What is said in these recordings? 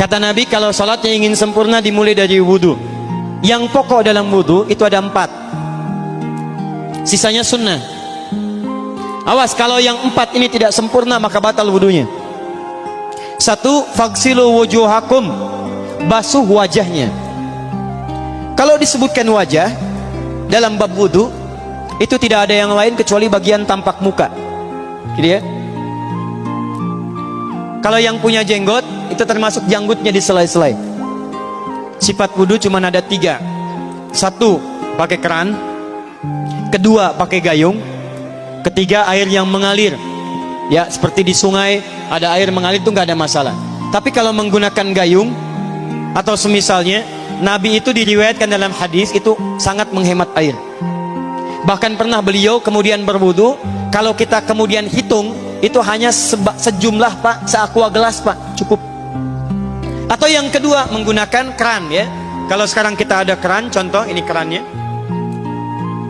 Kata Nabi, kalau sholatnya ingin sempurna dimulai dari wudhu. Yang pokok dalam wudhu itu ada 4, sisanya sunnah. Awas, kalau yang 4 ini tidak sempurna maka batal wudhunya. 1, faghsilu wujuhakum, basuh wajahnya. Kalau disebutkan wajah dalam bab wudhu, itu tidak ada yang lain kecuali bagian tampak muka, gitu ya. Kalau yang punya jenggot, itu termasuk janggutnya di selai-selai. Sifat wudhu cuma ada 3. 1, pakai keran. 2, pakai gayung. 3, air yang mengalir. Ya, seperti di sungai ada air mengalir, itu nggak ada masalah. Tapi kalau menggunakan gayung atau semisalnya, Nabi itu diriwayatkan dalam hadis itu sangat menghemat air. Bahkan pernah beliau kemudian berwudu, kalau kita kemudian hitung, itu hanya sejumlah Pak, seaqua gelas Pak, cukup. Atau yang kedua, menggunakan keran ya. Kalau sekarang kita ada keran, contoh ini kerannya.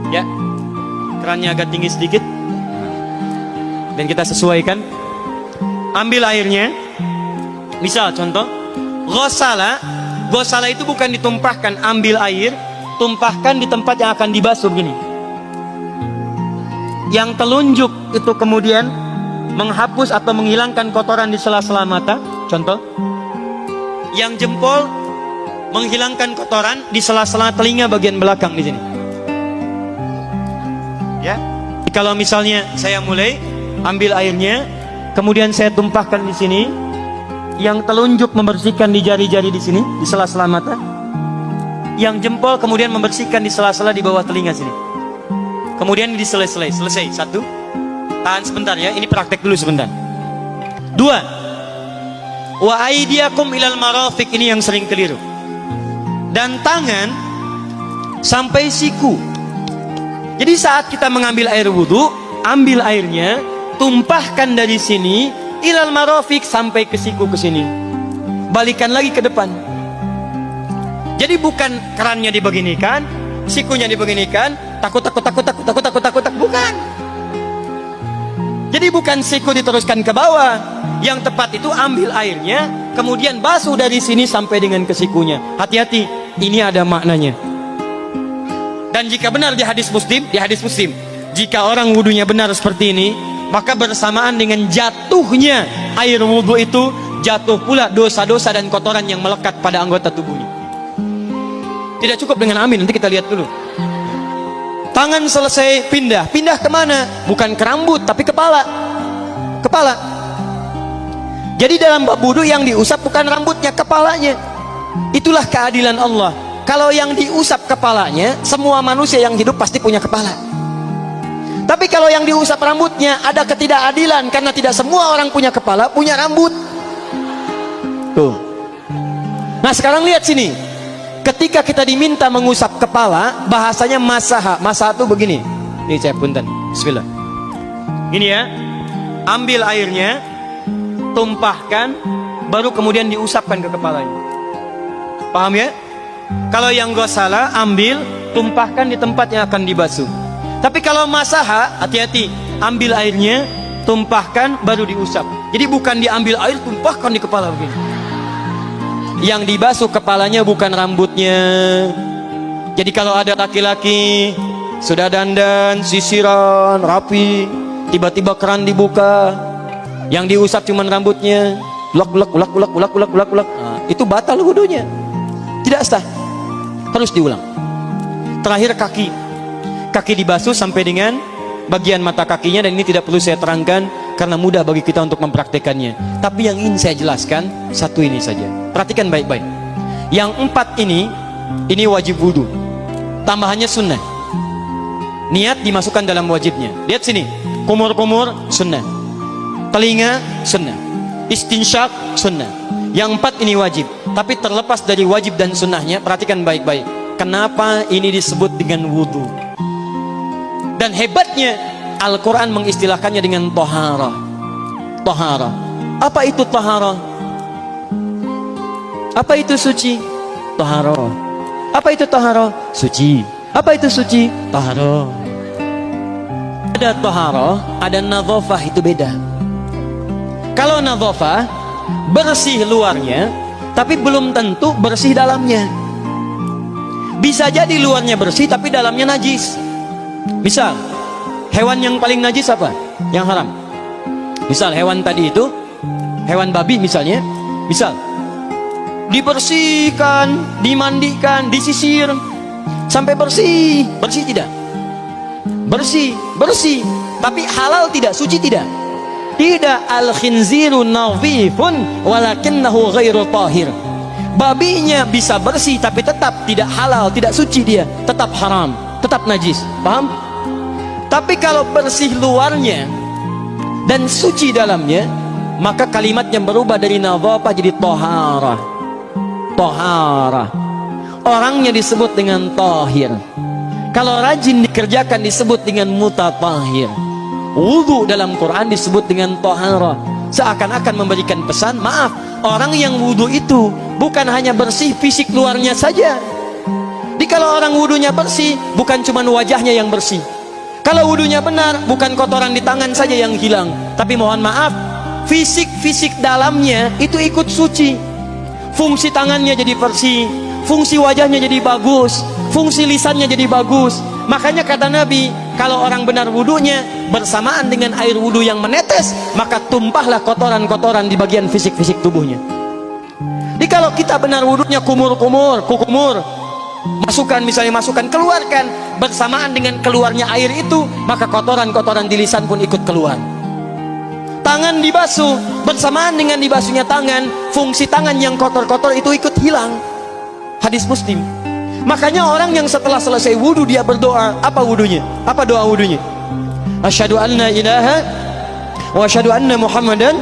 Ya. Kerannya agak tinggi sedikit. Dan kita sesuaikan. Ambil airnya. Misal contoh, ghosala. Ghosala itu bukan ditumpahkan, ambil air, tumpahkan di tempat yang akan dibasuh gini. Yang telunjuk itu kemudian menghapus atau menghilangkan kotoran di sela-sela mata, contoh. Yang jempol menghilangkan kotoran di sela-sela telinga bagian belakang di sini. Ya. Kalau misalnya saya mulai ambil airnya, kemudian saya tumpahkan di sini, yang telunjuk membersihkan di jari-jari di sini, di sela-sela mata. Yang jempol kemudian membersihkan di sela-sela di bawah telinga sini. Kemudian di selesai. 1. Tahan sebentar ya, ini praktek dulu sebentar. 2, wa aidiakum ilal marafiq, ini yang sering keliru. Dan tangan sampai siku. Jadi saat kita mengambil air wudhu, ambil airnya, tumpahkan dari sini ilal marafiq sampai ke siku, ke sini. Balikan lagi ke depan. Jadi bukan kerannya dibeginikan, sikunya dibeginikan, takut, bukan. Jadi bukan siku diteruskan ke bawah. Yang tepat itu ambil airnya, kemudian basuh dari sini sampai dengan ke sikunya. Hati-hati, ini ada maknanya. Dan jika benar di hadis Muslim, jika orang wudunya benar seperti ini, maka bersamaan dengan jatuhnya air wudu itu, jatuh pula dosa-dosa dan kotoran yang melekat pada anggota tubuhnya. Tidak cukup dengan amin, nanti kita lihat dulu. Tangan selesai, pindah kemana? Bukan ke rambut, tapi kepala. Jadi dalam bab wudu yang diusap bukan rambutnya, kepalanya. Itulah keadilan Allah. Kalau yang diusap kepalanya, semua manusia yang hidup pasti punya kepala. Tapi kalau yang diusap rambutnya, ada ketidakadilan, karena tidak semua orang punya kepala, punya rambut. Tuh. Nah sekarang lihat sini. Ketika kita diminta mengusap kepala, bahasanya masaha. Masaha itu begini. Ini saya punten. Bismillah. Ini ya. Ambil airnya, tumpahkan, baru kemudian diusapkan ke kepalanya. Paham ya? Kalau yang ghosala, ambil, tumpahkan di tempat yang akan dibasuh. Tapi kalau masaha, hati-hati. Ambil airnya, tumpahkan, baru diusap. Jadi bukan diambil air, tumpahkan di kepala begini. Yang dibasuh kepalanya bukan rambutnya. Jadi kalau ada laki-laki sudah dandan, sisiran, rapi, tiba-tiba keran dibuka, yang diusap cuma rambutnya, ulak. Nah, itu batal wudunya. Tidak sah. Harus diulang. Terakhir kaki dibasuh sampai dengan bagian mata kakinya, dan ini tidak perlu saya terangkan karena mudah bagi kita untuk mempraktekannya. Tapi yang ingin saya jelaskan satu ini saja. Perhatikan baik-baik. Yang 4 ini wajib wudu. Tambahannya sunnah. Niat dimasukkan dalam wajibnya. Lihat sini. Kumur-kumur sunnah. Telinga sunnah. Istinsyak sunnah. Yang 4 ini wajib. Tapi terlepas dari wajib dan sunnahnya, perhatikan baik-baik. Kenapa ini disebut dengan wudu? Dan hebatnya Al-Quran mengistilahkannya dengan toharah. Toharah. Apa itu toharah? Apa itu suci? Toharah. Apa itu toharah? Suci. Apa itu suci? Toharah. Ada toharah, ada nadhafah, itu beda. Kalau nadhafah, bersih luarnya, tapi belum tentu bersih dalamnya. Bisa jadi luarnya bersih tapi dalamnya najis. Misal, hewan yang paling najis apa? Yang haram. Misal hewan tadi itu, hewan babi misalnya, misal dibersihkan, dimandikan, disisir sampai bersih. Bersih tidak? Bersih, bersih. Tapi halal tidak? Suci tidak? Tidak. Al-khinziru nadhifun walakinnahu ghairu tahir. Babinya bisa bersih tapi tetap tidak halal, tidak suci dia, tetap haram, tetap najis. Paham? Tapi kalau bersih luarnya dan suci dalamnya, maka kalimatnya berubah dari nadhafah jadi taharah. Taharah. Orangnya disebut dengan tahir. Kalau rajin dikerjakan disebut dengan mutatahhir. Wudu dalam Quran disebut dengan taharah. Seakan-akan memberikan pesan, maaf, orang yang wudu itu bukan hanya bersih fisik luarnya saja. Jadi kalau orang wudunya bersih, bukan cuma wajahnya yang bersih. Kalau wudunya benar, bukan kotoran di tangan saja yang hilang, tapi mohon maaf, fisik dalamnya itu ikut suci. Fungsi tangannya jadi bersih, fungsi wajahnya jadi bagus, fungsi lisannya jadi bagus. Makanya kata Nabi, kalau orang benar wudunya bersamaan dengan air wudu yang menetes, maka tumpahlah kotoran-kotoran di bagian fisik-fisik tubuhnya. Jadi kalau kita benar wudunya kumur-kumur, kukumur, masukkan, misalnya masukkan, keluarkan, bersamaan dengan keluarnya air itu, maka kotoran-kotoran di lisan pun ikut keluar. Tangan dibasuh, bersamaan dengan dibasuhnya tangan, fungsi tangan yang kotor-kotor itu ikut hilang. Hadis Muslim. Makanya orang yang setelah selesai wudu dia berdoa, apa wudunya? Apa doa wudunya? Asyhadu anna ilaha wa asyhadu anna Muhammadan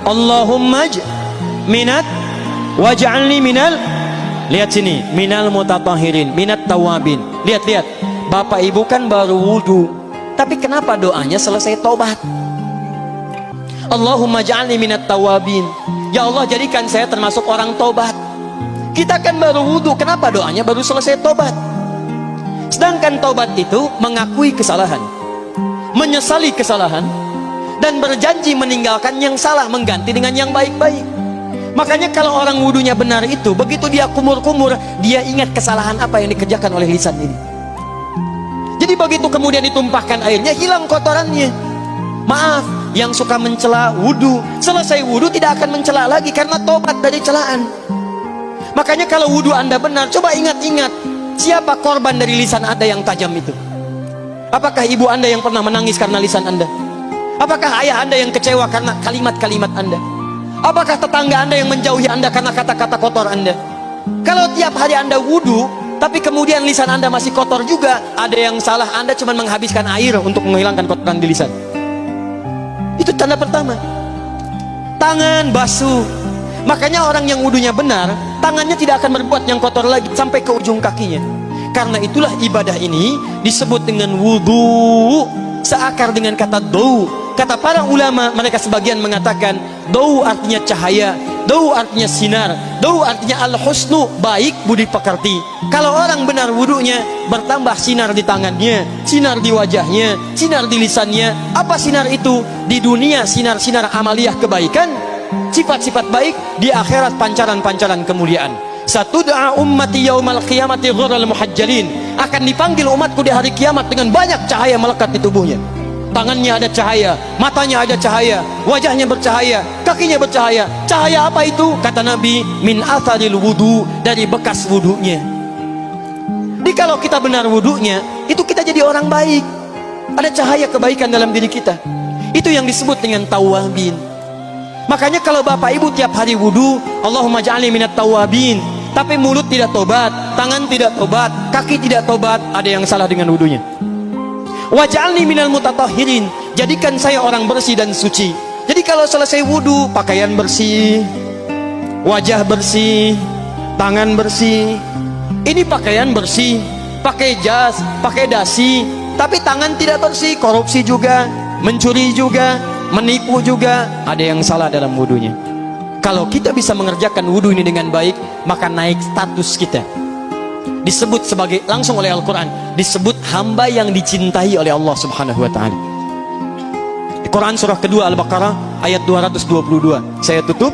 Allahumma minat waj'alni minal, lihat sini, minal mutatahhirin, minat tawabin. Lihat, Bapak Ibu kan baru wudu, tapi kenapa doanya selesai tobat? Allahumma ja'alni minat tawabin. Ya Allah, jadikan saya termasuk orang tobat. Kita kan baru wudu, kenapa doanya baru selesai tobat? Sedangkan tobat itu mengakui kesalahan, menyesali kesalahan, dan berjanji meninggalkan yang salah, mengganti dengan yang baik-baik. Makanya kalau orang wudunya benar itu, begitu dia kumur-kumur, dia ingat kesalahan apa yang dikerjakan oleh lisan ini. Jadi begitu kemudian ditumpahkan airnya, hilang kotorannya. Maaf, yang suka mencela wudu, selesai wudu tidak akan mencela lagi karena tobat dari celaan. Makanya kalau wudu Anda benar, coba ingat-ingat, siapa korban dari lisan Anda yang tajam itu? Apakah ibu Anda yang pernah menangis karena lisan Anda? Apakah ayah Anda yang kecewa karena kalimat-kalimat Anda? Apakah tetangga Anda yang menjauhi Anda karena kata-kata kotor Anda? Kalau tiap hari Anda wudu, tapi kemudian lisan Anda masih kotor juga, ada yang salah, Anda cuma menghabiskan air untuk menghilangkan kotoran di lisan. Itu tanda pertama. Tangan basuh. Makanya orang yang wudunya benar, tangannya tidak akan berbuat yang kotor lagi sampai ke ujung kakinya. Karena itulah ibadah ini disebut dengan wudu, seakar dengan kata dau. Kata para ulama, mereka sebagian mengatakan dau artinya cahaya, dau artinya sinar, dau artinya al-husnu, baik budi pekerti. Kalau orang benar wudunya, bertambah sinar di tangannya, sinar di wajahnya, sinar di lisannya. Apa sinar itu? Di dunia sinar-sinar amaliyah kebaikan, sifat-sifat baik, di akhirat pancaran-pancaran kemuliaan. Satud'a ummati yaumal qiyamati ghurral muhajjalin, akan dipanggil umatku di hari kiamat dengan banyak cahaya melekat di tubuhnya. Tangannya ada cahaya, matanya ada cahaya, wajahnya bercahaya, kakinya bercahaya. Cahaya apa itu? Kata Nabi, min atharil wudu, dari bekas wudunya. Jadi kalau kita benar wudunya, itu kita jadi orang baik. Ada cahaya kebaikan dalam diri kita. Itu yang disebut dengan tawabin. Makanya kalau bapak ibu tiap hari wudu, Allahumma ja'alni minat tawabin, tapi mulut tidak tobat, tangan tidak tobat, kaki tidak tobat, ada yang salah dengan wudunya. Waj'alni minal mutatahhirin, jadikan saya orang bersih dan suci. Jadi kalau selesai wudu, pakaian bersih, wajah bersih, tangan bersih. Ini pakaian bersih, pakai jas, pakai dasi, tapi tangan tidak bersih, korupsi juga, mencuri juga, menipu juga, ada yang salah dalam wudunya. Kalau kita bisa mengerjakan wudu ini dengan baik, maka naik status kita. Disebut sebagai, langsung oleh Al-Quran, disebut hamba yang dicintai oleh Allah Subhanahu wa ta'ala. Di Quran surah kedua Al-Baqarah ayat 222. Saya tutup.